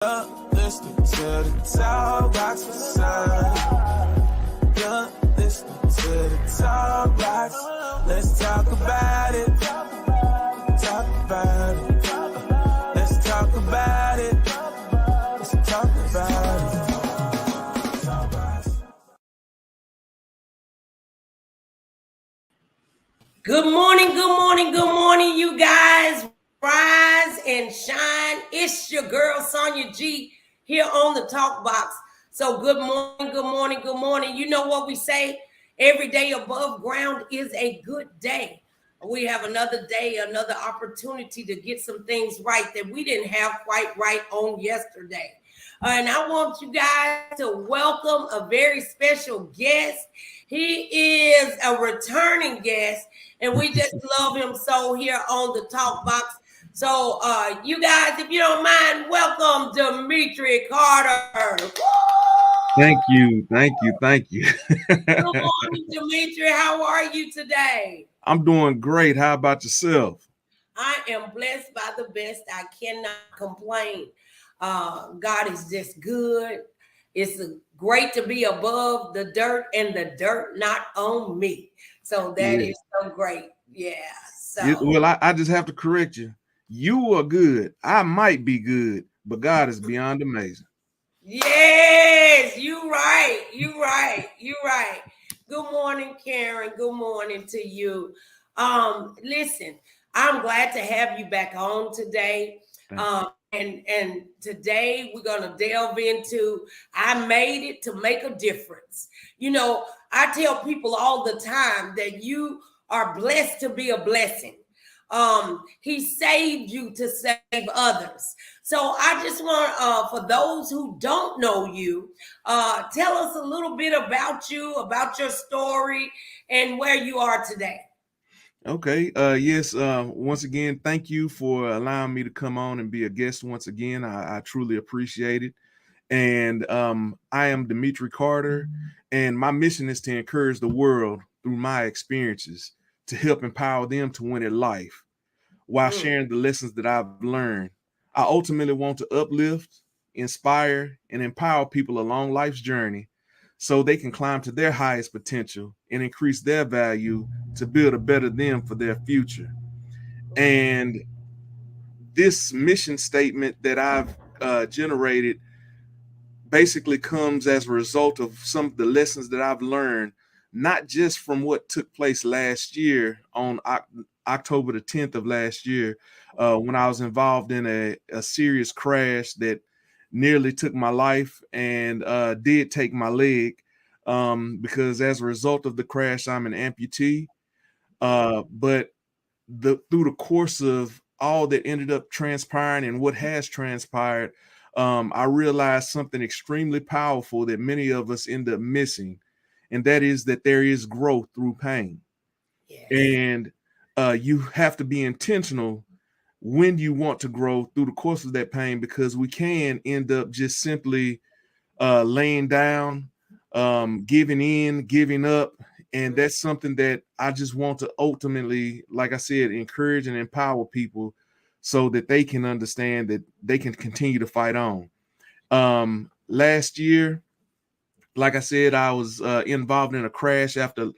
Listening to the Talkbox Show. You're listening to the Talkbox. Let's talk about it. Talk about it. Let's talk about it. Let's talk about it. Good morning, you guys. Rise and shine. It's your girl, Sonia G, here on the Talkbox. So good morning. You know what we say? Every day above ground is a good day. We have another day, another opportunity to get some things right that we didn't have quite right on yesterday. And I want you guys to welcome a very special guest. He is a returning guest, and we just love him so here on the Talkbox. So, you guys, if you don't mind, welcome Dimitri Carter. Woo! Thank you. Good morning, Dimitri. How are you today? I'm doing great. How about yourself? I am blessed by the best. I cannot complain. God is just good. It's great to be above the dirt and the dirt not on me. So that is so great. Yeah. So Well, I just have to correct you. You are good. I might be good, but God is beyond amazing. Yes, you right. Good morning, Karen. Good morning to you. Listen, I'm glad to have you back on today. And today we're going to delve into I made it to make a difference. You know, I tell people all the time that you are blessed to be a blessing. He saved you to save others. So I just want, for those who don't know you, tell us a little bit about you, about your story, and where you are today. Okay. Yes. Once again, thank you for allowing me to come on and be a guest once again. I truly appreciate it. And I am Dimitri Carter, and my mission is to encourage the world through my experiences to help empower them to win at life while sharing the lessons that I've learned. I ultimately want to uplift, inspire, and empower people along life's journey so they can climb to their highest potential and increase their value to build a better them for their future. And this mission statement that I've generated basically comes as a result of some of the lessons that I've learned, not just from what took place last year on October the 10th of last year, when I was involved in a serious crash that nearly took my life and did take my leg, because as a result of the crash, I'm an amputee. But through the course of all that ended up transpiring and what has transpired, I realized something extremely powerful that many of us end up missing, and that is that there is growth through pain. Yes. And you have to be intentional when you want to grow through the course of that pain, because we can end up just simply laying down, giving in, giving up. And that's something that I just want to ultimately, like I said, encourage and empower people so that they can understand that they can continue to fight on. Last year, like I said, I was involved in a crash after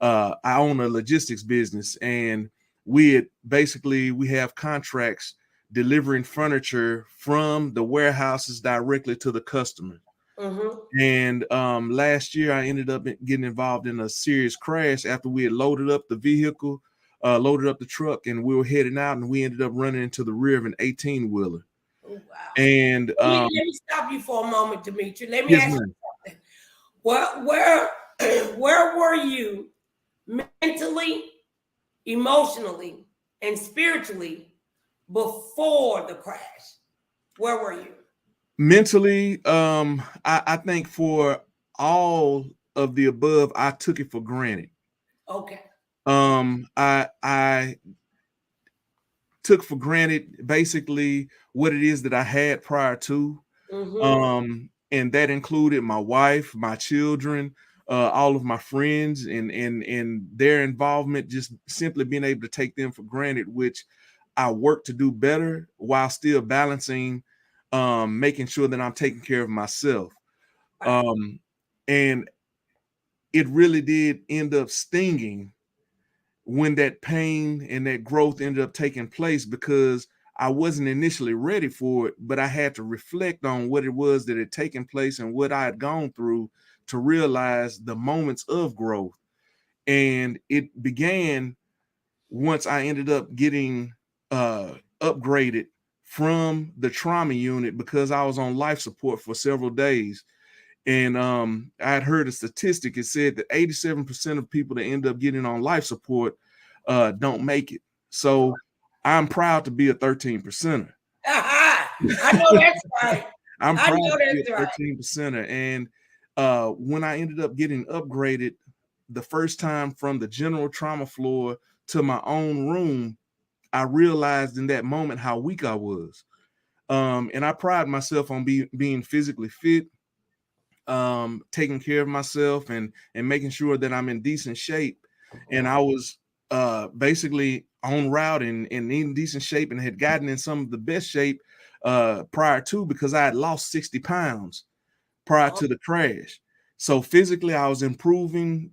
I own a logistics business, and we have contracts delivering furniture from the warehouses directly to the customer. And last year I ended up getting involved in a serious crash after we had loaded up the vehicle, loaded up the truck, and we were heading out, and we ended up running into the rear of an 18-wheeler. Oh, wow. And let me stop you for a moment, Dimitri. Let me ask you something. Where were you mentally, emotionally, and spiritually before the crash? Where were you? Mentally, I think for all of the above, I took it for granted. Okay. I took for granted basically what it is that I had prior to. And that included my wife, my children, all of my friends, and their involvement, just simply being able to take them for granted, which I work to do better while still balancing making sure that I'm taking care of myself. And it really did end up stinging when that pain and that growth ended up taking place, because I wasn't initially ready for it, but I had to reflect on what it was that had taken place and what I had gone through to realize the moments of growth. And it began once I ended up getting upgraded from the trauma unit, because I was on life support for several days. And I had heard a statistic. It said that 87% of people that end up getting on life support don't make it. So I'm proud to be a 13%er. I know that's right. I'm proud to be a 13%er. And when I ended up getting upgraded the first time from the general trauma floor to my own room, I realized in that moment how weak I was. And I pride myself on being physically fit, taking care of myself and making sure that I'm in decent shape. And I was basically on route and in decent shape, and had gotten in some of the best shape prior to, because I had lost 60 pounds prior to the crash. So physically I was improving,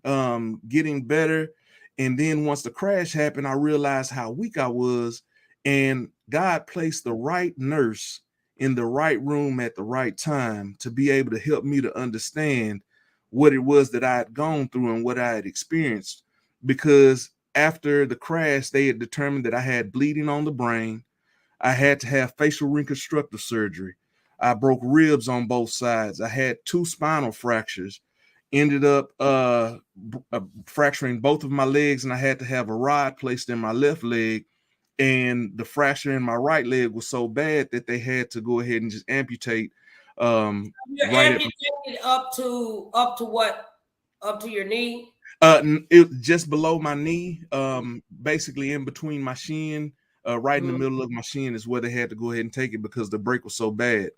getting better. And then once the crash happened, I realized how weak I was, and God placed the right nurse in the right room at the right time to be able to help me to understand what it was that I had gone through and what I had experienced. Because after the crash, they had determined that I had bleeding on the brain. I had to have facial reconstructive surgery. I broke ribs on both sides. I had 2 spinal fractures, ended up fracturing both of my legs, and I had to have a rod placed in my left leg. And the fracture in my right leg was so bad that they had to go ahead and just amputate. You're amputated up to what? Up to your knee? It just below my knee, basically in between my shin, right in the middle of my shin is where they had to go ahead and take it because the break was so bad.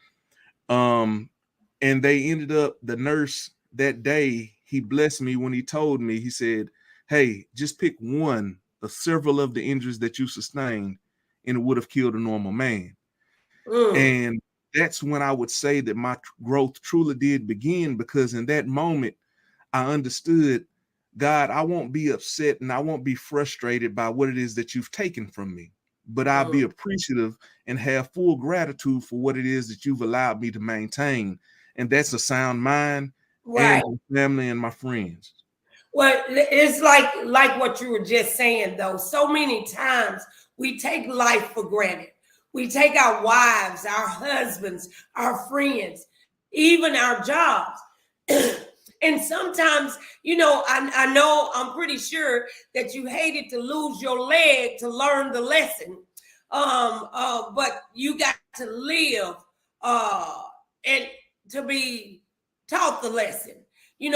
And they ended up, the nurse that day, he blessed me when he told me, he said, "Hey, just pick one of several of the injuries that you sustained, and it would have killed a normal man." And that's when I would say that my growth truly did begin, because in that moment, I understood, God, I won't be upset and I won't be frustrated by what it is that you've taken from me, but I'll be appreciative and have full gratitude for what it is that you've allowed me to maintain. And that's a sound mind, Right. And my family and my friends. Well, it's like what you were just saying, though. So many times we take life for granted. We take our wives, our husbands, our friends, even our jobs. And sometimes, I know, I'm pretty sure that you hated to lose your leg to learn the lesson. But you got to live and to be taught the lesson.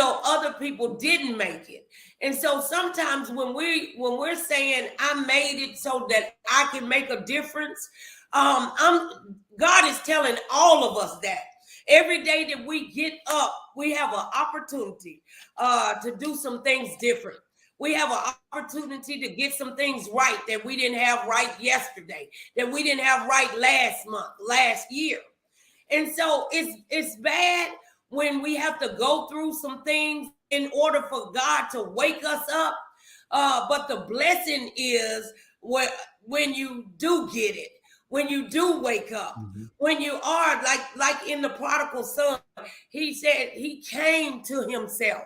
Other people didn't make it. And so sometimes when we're saying I made it so that I can make a difference, God is telling all of us that every day that we get up, we have an opportunity to do some things different. We have an opportunity to get some things right that we didn't have right yesterday, that we didn't have right last month, last year. And so it's bad when we have to go through some things in order for God to wake us up. But the blessing is when you do get it, when you do wake up, when you are like in the prodigal son, he said he came to himself.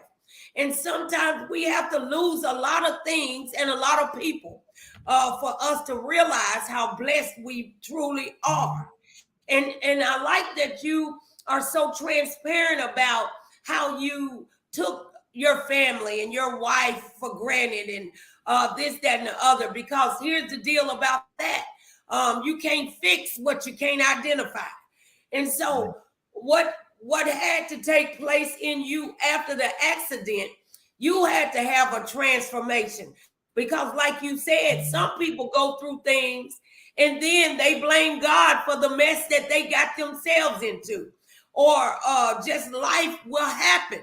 And sometimes we have to lose a lot of things and a lot of people for us to realize how blessed we truly are. And I like that you are so transparent about how you took your family and your wife for granted and this, that, and the other. Because here's the deal about that. You can't fix what you can't identify. And so what had to take place in you after the accident, you had to have a transformation. Because like you said, some people go through things and then they blame God for the mess that they got themselves into. Or just life will happen.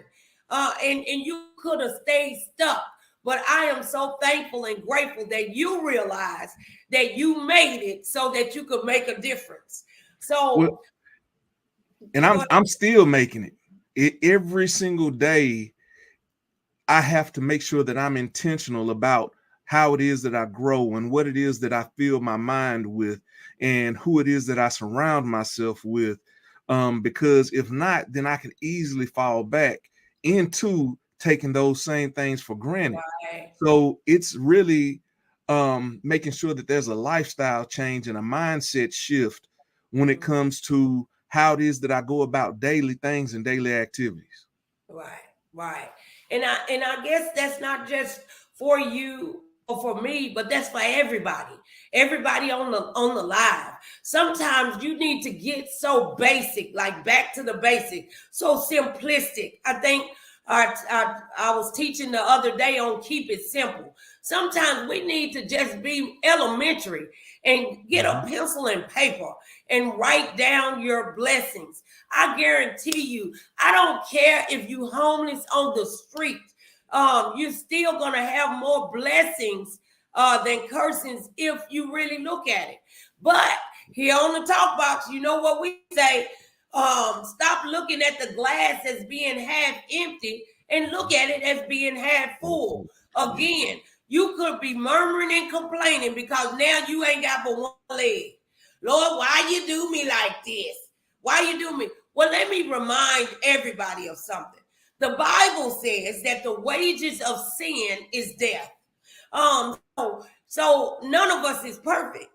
And you could have stayed stuck. But I am so thankful and grateful that you realized that you made it so that you could make a difference. So And I'm still making it. Every single day. I have to make sure that I'm intentional about how it is that I grow and what it is that I fill my mind with and who it is that I surround myself with. Because if not, then I can easily fall back into taking those same things for granted. Right. So it's really making sure that there's a lifestyle change and a mindset shift when it comes to how it is that I go about daily things and daily activities. Right, right. And I guess that's not just for you or for me, but that's for everybody. Everybody on the live. Sometimes you need to get so basic, like back to the basic, so simplistic. I think I was teaching the other day on keep it simple. Sometimes we need to just be elementary and get a pencil and paper and write down your blessings. I guarantee you, I don't care if you homeless on the street, you're still gonna have more blessings than cursings if you really look at it. But here on the talk box, you know what we say? Stop looking at the glass as being half empty and look at it as being half full. Again, you could be murmuring and complaining because now you ain't got but one leg. Lord, why you do me like this? Why you do me? Well, let me remind everybody of something. The Bible says that the wages of sin is death. So none of us is perfect.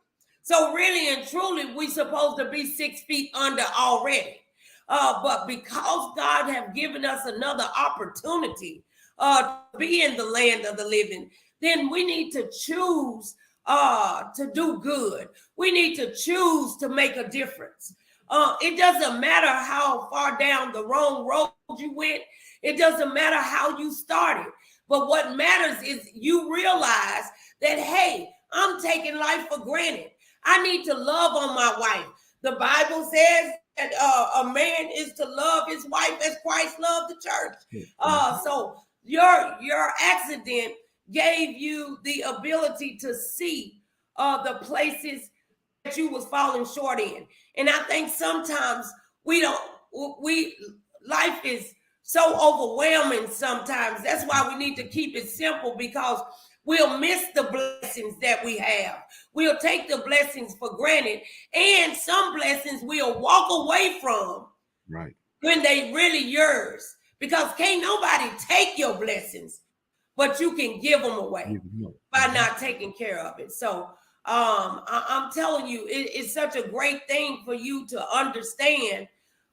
So really and truly, we supposed to be 6 feet under already. But because God have given us another opportunity to be in the land of the living, then we need to choose to do good. We need to choose to make a difference. It doesn't matter how far down the wrong road you went. It doesn't matter how you started. But what matters is you realize that, hey, I'm taking life for granted. I need to love on my wife. The Bible says that a man is to love his wife as Christ loved the church. So your accident gave you the ability to see the places that you was falling short in. And I think sometimes life is so overwhelming sometimes. That's why we need to keep it simple, because we'll miss the blessings that we have. We'll take the blessings for granted, and some blessings we'll walk away from when they really yours, because can't nobody take your blessings, but you can give them away by not taking care of it. So I'm telling you, it's such a great thing for you to understand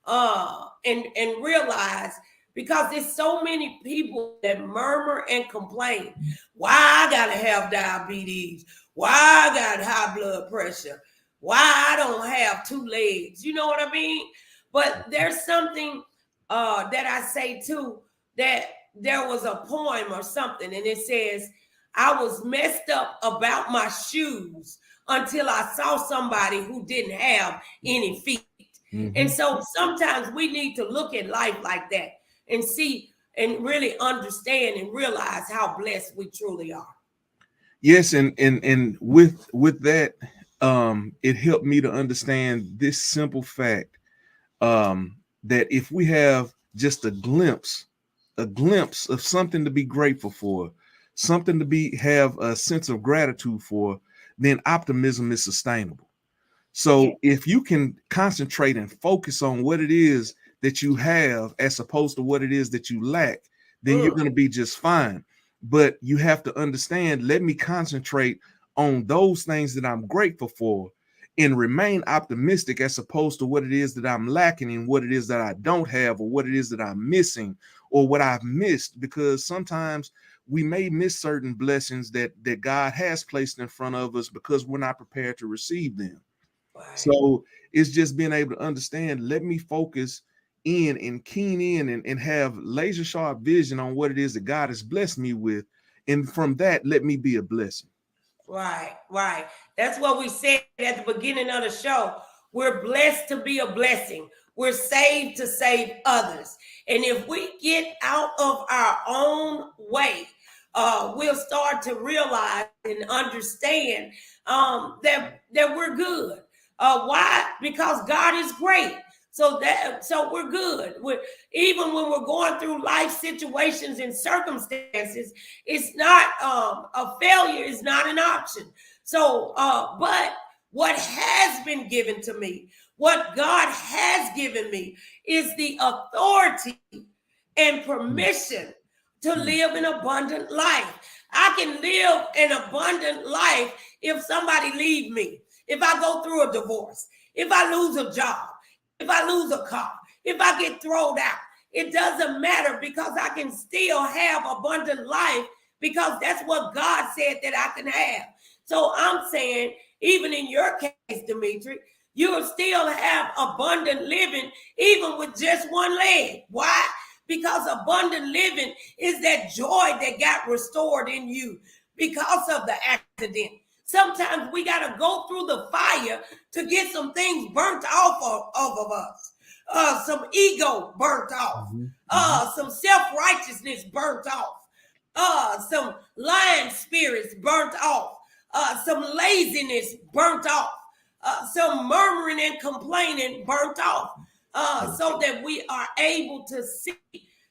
and realize, because there's so many people that murmur and complain. Why I gotta have diabetes? Why I got high blood pressure? Why I don't have 2 legs? You know what I mean? But there's something that I say too, that there was a poem or something, and it says, I was messed up about my shoes until I saw somebody who didn't have any feet. And so sometimes we need to look at life like that and see and really understand and realize how blessed we truly are. Yes, and with that, it helped me to understand this simple fact, that if we have just a glimpse of something to be grateful for, something to have a sense of gratitude for, then optimism is sustainable. So if you can concentrate and focus on what it is that you have as opposed to what it is that you lack, then you're going to be just fine. But you have to understand, let me concentrate on those things that I'm grateful for and remain optimistic as opposed to what it is that I'm lacking and what it is that I don't have, or what it is that I'm missing, or what I've missed, because sometimes we may miss certain blessings that God has placed in front of us because we're not prepared to receive them. Right. So it's just being able to understand, let me focus in and keen in and have laser sharp vision on what it is that God has blessed me with. And from that, let me be a blessing. Right. That's what we said at the beginning of the show. We're blessed to be a blessing. We're saved to save others. And if we get out of our own way, we'll start to realize and understand that we're good. Why? Because God is great. So we're good. Even when we're going through life situations and circumstances, it's not a failure is not an option. So, but what has been given to me, what God has given me, is the authority and permission to live an abundant life. I can live an abundant life if somebody leave me, if I go through a divorce, if I lose a job, if I lose a car, if I get thrown out. It doesn't matter, because I can still have abundant life, because that's what God said that I can have. So I'm saying, even in your case, Dimitri, you will still have abundant living even with just one leg. Why? Because abundant living is that joy that got restored in you because of the accident. Sometimes we got to go through the fire to get some things burnt off of us. Some ego burnt off. Some self-righteousness burnt off. Some lying spirits burnt off. Some laziness burnt off. Some murmuring and complaining burnt off. So that we are able to see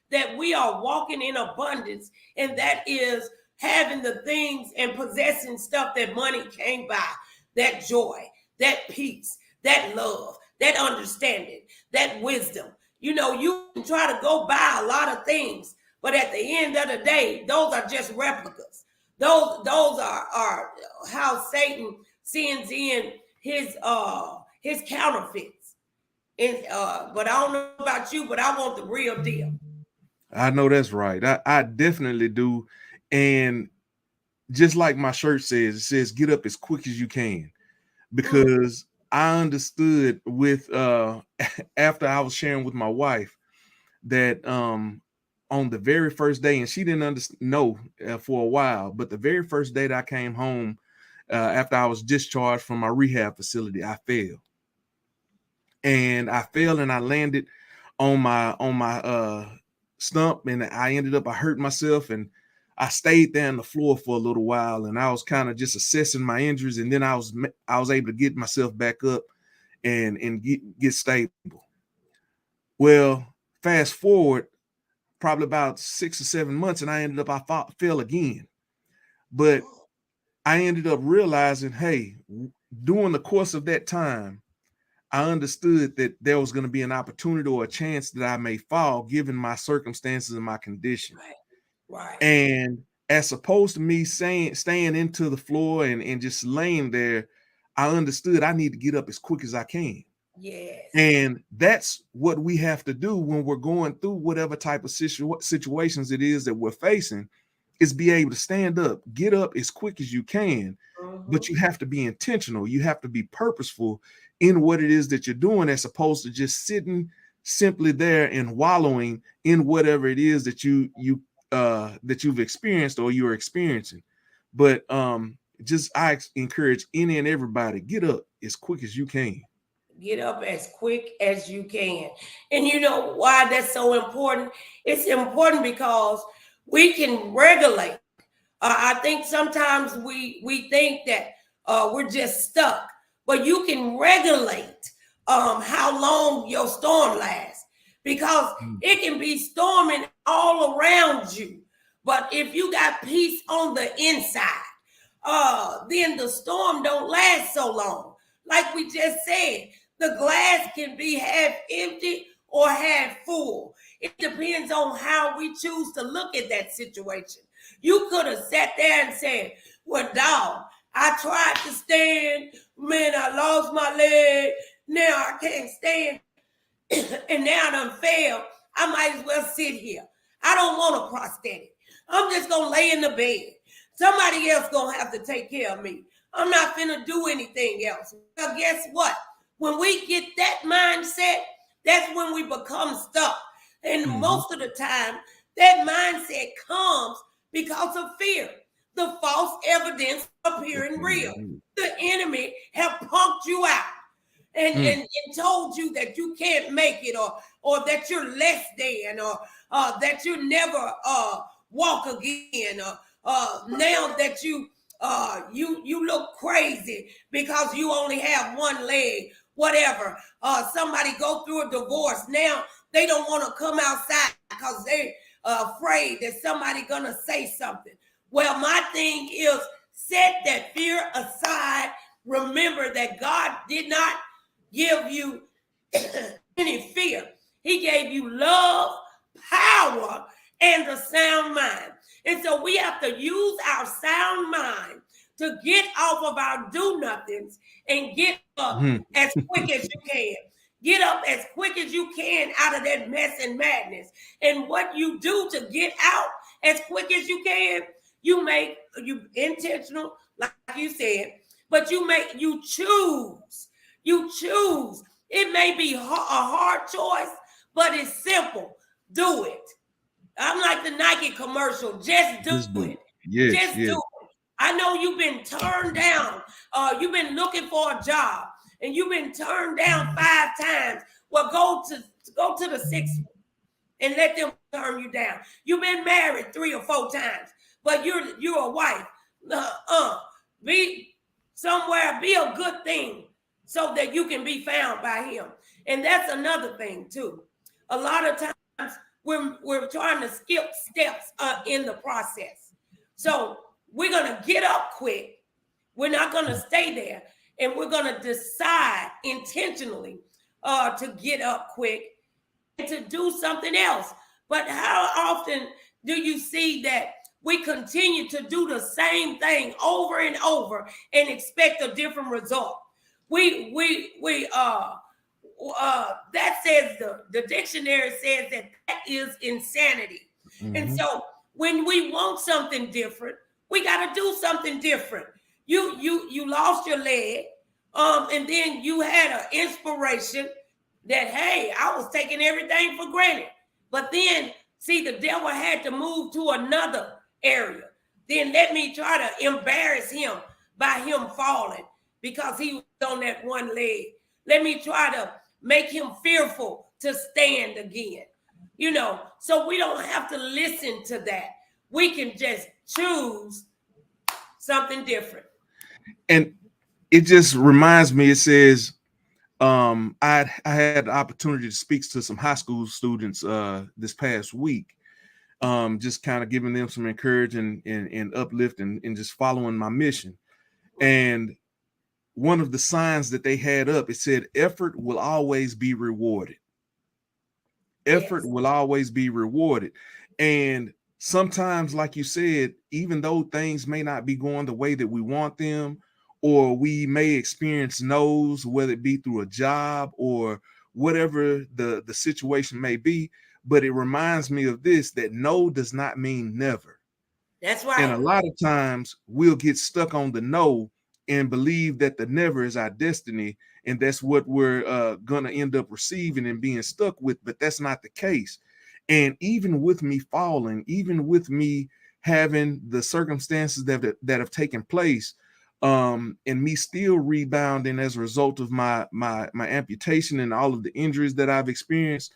that we are walking in abundance, and that is having the things and possessing stuff that money can't buy. That joy, that peace, that love, that understanding, that wisdom. You know, you can try to go buy a lot of things, but at the end of the day, those are just replicas. Those are how Satan sends in his counterfeits. And but I don't know about you, but I want the real deal. I know that's right. I definitely do. And just like my shirt says, it says get up as quick as you can, because I understood with after I was sharing with my wife that on the very first day, and she didn't know for a while, but the very first day that I came home after I was discharged from my rehab facility, I fell. And I fell and I landed on my stump, and I hurt myself, and I stayed there on the floor for a little while, and I was kind of just assessing my injuries, and then I was able to get myself back up and get stable. Well, fast forward probably about 6 or 7 months, and I fell again. But I ended up realizing, hey, during the course of that time, I understood that there was going to be an opportunity or a chance that I may fall given my circumstances and my condition. Right. And as opposed to me staying into the floor and just laying there, I understood I need to get up as quick as I can. Yes. And that's what we have to do when we're going through whatever type of situations it is that we're facing, is be able to stand up, get up as quick as you can. But you have to be intentional. You have to be purposeful in what it is that you're doing, as opposed to just sitting simply there and wallowing in whatever it is that you've experienced or you're experiencing. But I encourage any and everybody, get up as quick as you can. Get up as quick as you can. And you know why that's so important? It's important because we can regulate. I think sometimes we think that we're just stuck, but you can regulate how long your storm lasts, because it can be storming all around you. But if you got peace on the inside, then the storm don't last so long. Like we just said, the glass can be half empty or half full. It depends on how we choose to look at that situation. You could have sat there and said, well, dog, I tried to stand. Man, I lost my leg. Now I can't stand. And now I done failed. I might as well sit here. I don't want a prosthetic. I'm just going to lay in the bed. Somebody else going to have to take care of me. I'm not finna do anything else. Well, guess what? When we get that mindset, that's when we become stuck. And most of the time, that mindset comes because of fear. The false evidence appearing real. The enemy have punked you out and told you that you can't make it, or that you're less than, or that you never walk again, or now that you look crazy because you only have one leg, whatever. Somebody go through a divorce. Now they don't want to come outside because they afraid that somebody gonna say something. Well, my thing is set that fear aside. Remember that God did not give you any fear. He gave you love, power, and a sound mind. And so we have to use our sound mind to get off of our do-nothings and get up as quick as you can. Get up as quick as you can out of that mess and madness. And what you do to get out as quick as you can, you intentional, like you said, but you choose. You choose. It may be a hard choice, but it's simple. Do it. I'm like the Nike commercial. Just do it. Yes, Just do it. I know you've been turned down. You've been looking for a job and you've been turned down 5 times. Well, go to the 6th one and let them turn you down. You've been married 3 or 4 times, but you're a wife. Be somewhere, be a good thing so that you can be found by him. And that's another thing too. A lot of times we're trying to skip steps in the process. So we're going to get up quick. We're not going to stay there. And we're going to decide intentionally to get up quick and to do something else. But how often do you see that we continue to do the same thing over and over and expect a different result? That says the dictionary says that is insanity. Mm-hmm. And so when we want something different, we got to do something different. You lost your leg, and then you had an inspiration that, hey, I was taking everything for granted. But then, see, the devil had to move to another area. Then let me try to embarrass him by him falling because he was on that one leg. Let me try to make him fearful to stand again. So we don't have to listen to that. We can just choose something different. And it just reminds me, it says, I had the opportunity to speak to some high school students this past week, just kind of giving them some encouragement and uplift and just following my mission. And one of the signs that they had up, it said, effort will always be rewarded. Effort will always be rewarded. And sometimes, like you said, even though things may not be going the way that we want them, or we may experience no's, whether it be through a job or whatever the situation may be, but it reminds me of this, that no does not mean never. That's right. And a lot of times we'll get stuck on the no and believe that the never is our destiny, and that's what we're going to end up receiving and being stuck with, but that's not the case. And even with me falling, even with me having the circumstances that have taken place, and me still rebounding as a result of my amputation and all of the injuries that I've experienced,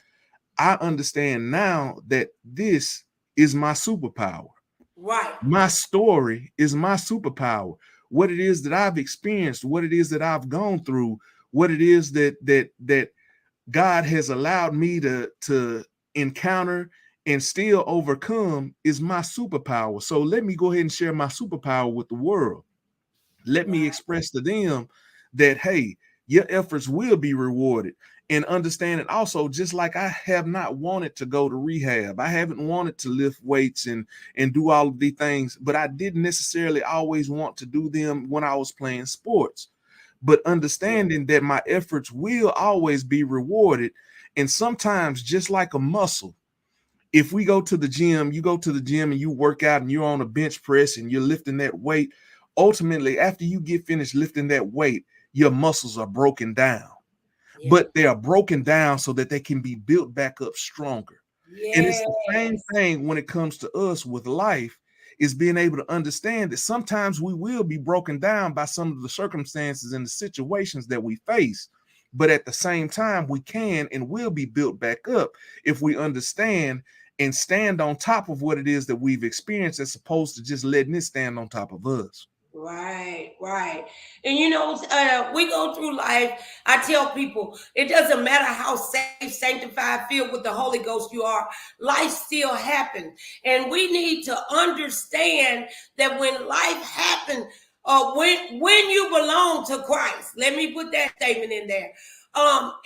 I understand now that this is my superpower. Right. My story is my superpower. What it is that I've experienced, what it is that I've gone through, what it is that God has allowed me to encounter and still overcome is my superpower. So let me go ahead and share my superpower with the world. Let me express to them that, hey, your efforts will be rewarded. And understanding also, just like I have not wanted to go to rehab, I haven't wanted to lift weights and do all of these things, but I didn't necessarily always want to do them when I was playing sports. But understanding that my efforts will always be rewarded. And sometimes, just like a muscle, if we go to the gym, you go to the gym and you work out and you're on a bench press and you're lifting that weight, ultimately, after you get finished lifting that weight, your muscles are broken down. Yeah. But they are broken down so that they can be built back up stronger. Yes. And it's the same thing when it comes to us with life, is being able to understand that sometimes we will be broken down by some of the circumstances and the situations that we face. But at the same time, we can and will be built back up if we understand and stand on top of what it is that we've experienced, as opposed to just letting it stand on top of us. Right, right. And you know, we go through life. I tell people, it doesn't matter how safe, sanctified, filled with the Holy Ghost you are, life still happens. And we need to understand that when life happens, when you belong to Christ, let me put that statement in there.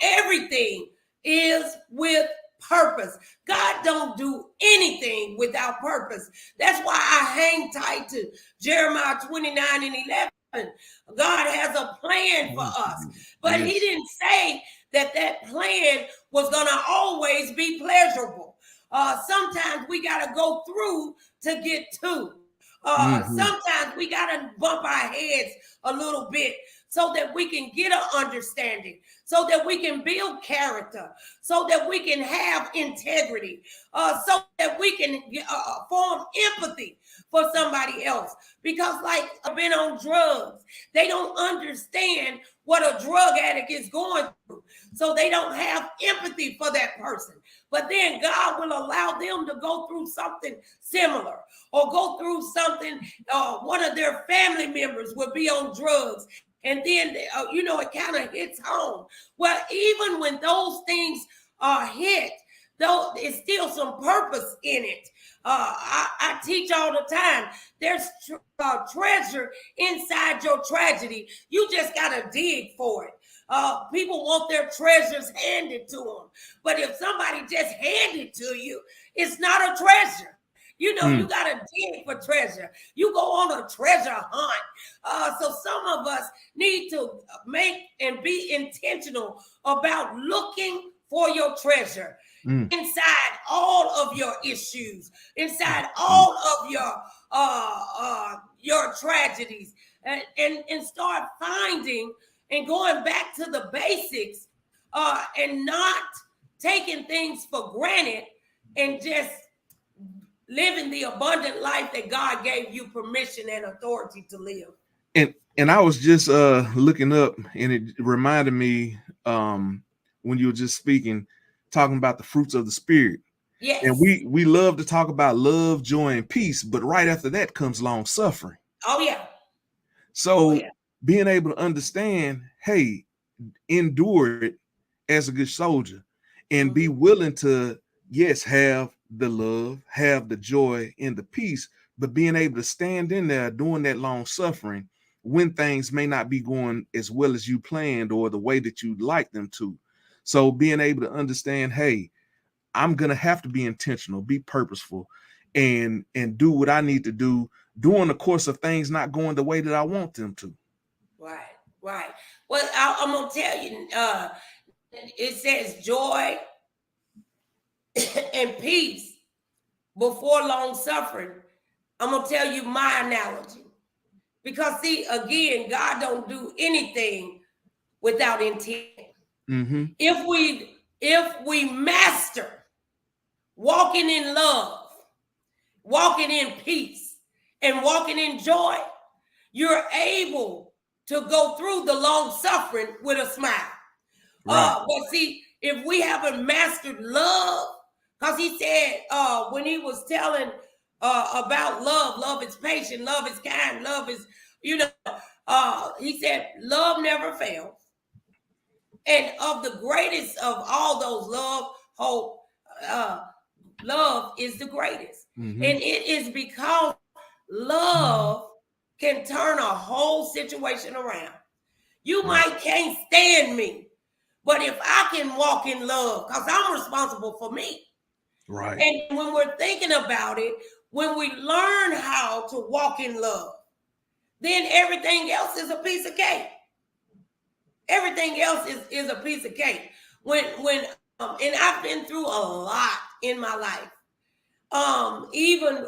Everything is with purpose. God don't do anything without purpose. That's why I hang tight to Jeremiah 29 and 11. God has a plan for us, but he didn't say that that plan was going to always be pleasurable. Sometimes we got to go through to get to. Sometimes we got to bump our heads a little bit so that we can get an understanding, so that we can build character, so that we can have integrity, so that we can form empathy for somebody else. Because like I've been on drugs, they don't understand what a drug addict is going through. So they don't have empathy for that person. But then God will allow them to go through something similar or go through something. One of their family members will be on drugs. And then, it kind of hits home. Well, even when those things are hit, though, there's still some purpose in it. I teach all the time. There's treasure inside your tragedy. You just got to dig for it. People want their treasures handed to them. But if somebody just handed it to you, it's not a treasure. You got to dig for treasure. You go on a treasure hunt. So some of us need to make and be intentional about looking for your treasure inside all of your issues, inside all of your tragedies, and start finding and going back to the basics, and not taking things for granted and just living the abundant life that God gave you permission and authority to live. And I was just looking up, and it reminded me when you were just speaking, talking about the fruits of the Spirit. Yes. And we love to talk about love, joy, and peace, but right after that comes long suffering. Oh yeah. So being able to understand, hey, endure it as a good soldier, and be willing to, yes, have the love, have the joy and the peace, but being able to stand in there doing that long suffering when things may not be going as well as you planned or the way that you'd like them to. So being able to understand, hey, I'm going to have to be intentional, be purposeful, and do what I need to do during the course of things not going the way that I want them to. Right. Well, I'm going to tell you, it says joy and peace before long suffering. I'm going to tell you my analogy. Because see, again, God don't do anything without intent. If we master walking in love, walking in peace, and walking in joy, you're able to go through the long suffering with a smile. Right. But see, if we haven't mastered love, because he said when he was telling about love is patient, love is kind, love is, he said, love never fails. And of the greatest of all those, love is the greatest. And it is because love can turn a whole situation around. You might can't stand me, but if I can walk in love, because I'm responsible for me. Right. And when we're thinking about it, when we learn how to walk in love, then everything else is a piece of cake. Everything else is a piece of cake. And I've been through a lot in my life. Even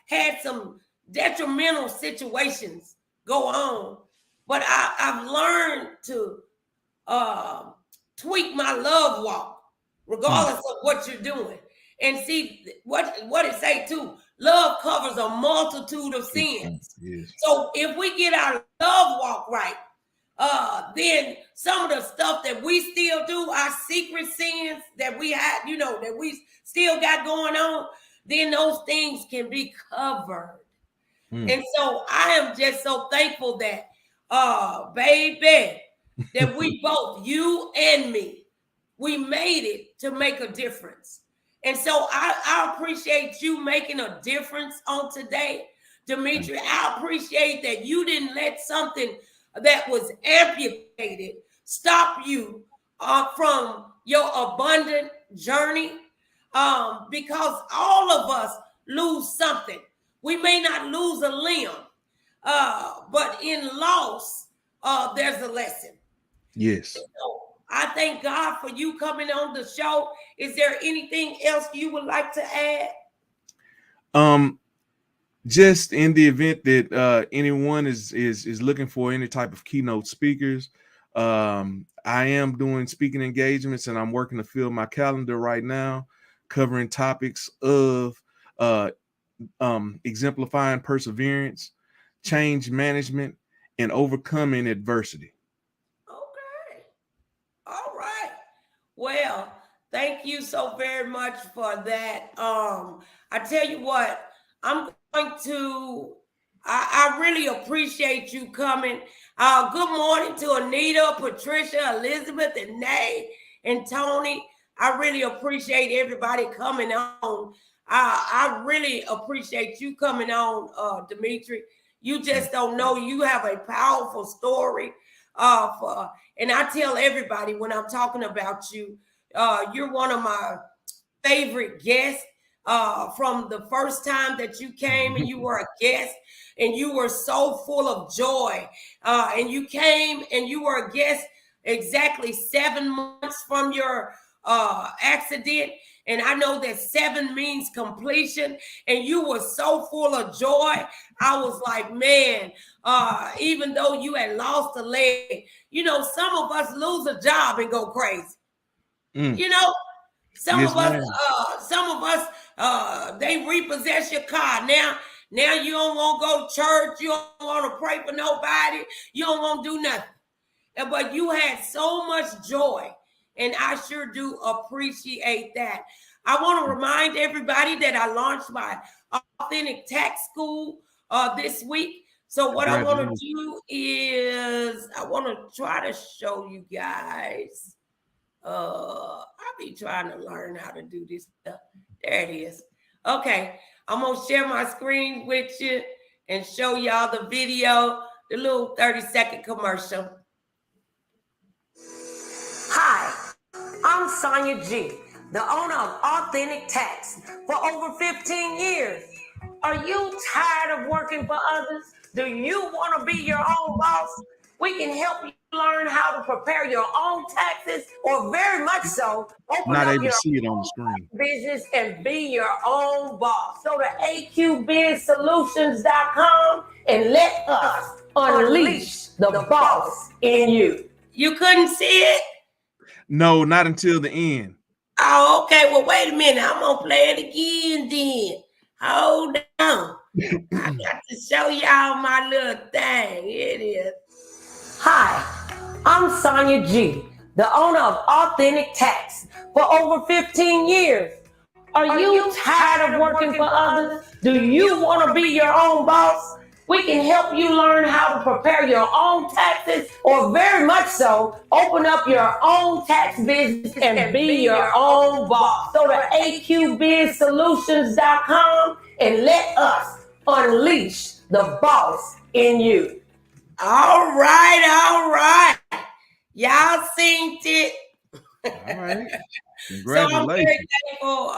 had some detrimental situations go on, but I've learned to tweak my love walk, regardless of what you're doing. And see what it say too. Love covers a multitude of sins. Yes. So if we get our love walk right, then some of the stuff that we still do, our secret sins that we had, that we still got going on, then those things can be covered. And so I am just so thankful that, baby, that we both, you and me, we made it to make a difference. And so I appreciate you making a difference on today, Demetri. I appreciate that you didn't let something that was amputated stop you from your abundant journey, because all of us lose something. We may not lose a limb, but in loss, there's a lesson. Yes. So I thank God for you coming on the show. Is there anything else you would like to add? Just in the event that anyone is looking for any type of keynote speakers, I am doing speaking engagements, and I'm working to fill my calendar right now, covering topics of exemplifying perseverance, change management, and overcoming adversity. Okay. All right. Well, thank you so very much for that. I tell you what, I'm going to, I really appreciate you coming. Good morning to Anita, Patricia, Elizabeth, and Nay, and Tony. I really appreciate everybody coming on. I really appreciate you coming on, Demetri. You just don't know, you have a powerful story. And I tell everybody when I'm talking about you, you're one of my favorite guests. From the first time that you came and you were a guest, and you were so full of joy, and you came and you were a guest exactly 7 months from your accident. And I know that 7 means completion, and you were so full of joy. I was like, man, even though you had lost a leg, you know, some of us lose a job and go crazy. You know, some of us, they repossess your car. Now you don't want to go to church. You don't want to pray for nobody. You don't want to do nothing. But you had so much joy, and I sure do appreciate that. I want to remind everybody that I launched my Authentic Tax School this week. So what I want to do is I want to try to show you guys. I'll be trying to learn how to do this stuff. There it is. Okay, I'm going to share my screen with you and show y'all the video, the little 30-second commercial. Hi, I'm Sonia G, the owner of Authentic Tax for over 15 years. Are you tired of working for others? Do you want to be your own boss? We can help you learn how to prepare your own taxes, or very much so, open up your own business and be your own boss. Go to aqbizsolutions.com and let us unleash the boss in you. You couldn't see it? No, not until the end. Oh, okay. Well, wait a minute. I'm going to play it again then. Hold on. I got to show y'all my little thing. Here it is. Hi, I'm Sonia G, the owner of Authentic Tax for over 15 years. Are you tired of working for others? Do you want to be your own boss? We can help you learn how to prepare your own taxes, or very much so, open up your own tax business and be your own boss. Go to aqbizsolutions.com and let us unleash the boss in you. All right. Y'all seen it. All right. Congratulations. So I'm very thankful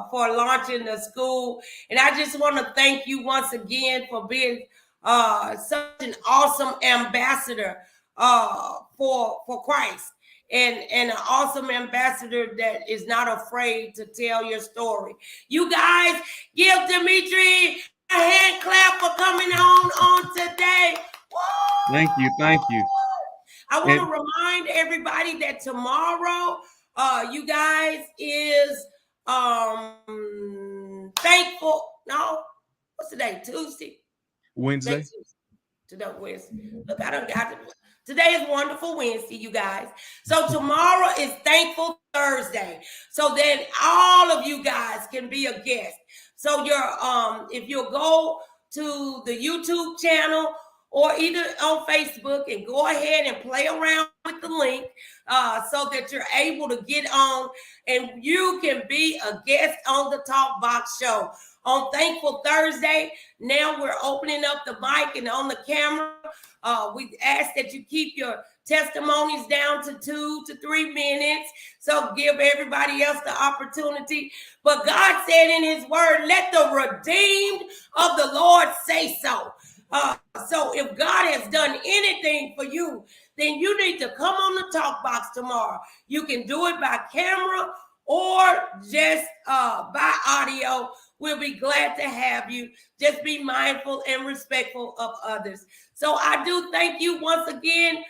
for launching the school. And I just want to thank you once again for being such an awesome ambassador for Christ. And an awesome ambassador that is not afraid to tell your story. You guys, give Demetri a hand clap for coming on today. Woo! Thank you. I want to remind everybody that tomorrow, you guys, is thankful. No, what's today? Tuesday? Wednesday. Today, Wednesday. Look, I done got it. Today is Wonderful Wednesday, you guys. So tomorrow is Thankful Thursday. So then all of you guys can be a guest. So if you'll go to the YouTube channel or either on Facebook and go ahead and play around with the link so that you're able to get on and you can be a guest on the Talkbox Show. On Thankful Thursday, now we're opening up the mic and on the camera. We ask that you keep your testimonies down to 2 to 3 minutes. So give everybody else the opportunity. But God said in his word, let the redeemed of the Lord say so. So if God has done anything for you, then you need to come on the Talkbox tomorrow. You can do it by camera or just by audio. We'll be glad to have you. Just be mindful and respectful of others. So I do thank you once again,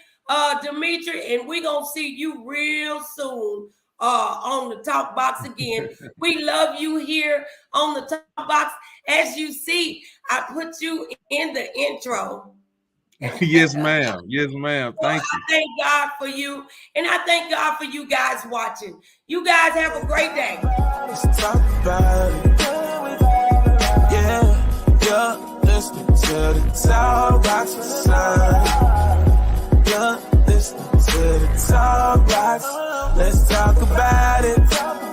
Demetri, and we're going to see you real soon on the Talkbox again. We love you here on the Talkbox. As you see, I put you in the intro. Yes, ma'am. Yes, ma'am. Thank you. I thank God for you, and I thank God for you guys watching. You guys have a great day. Let's talk about it. Yeah, listening to the Talkbox inside. Yeah, listening to the Talkbox. Let's talk about it.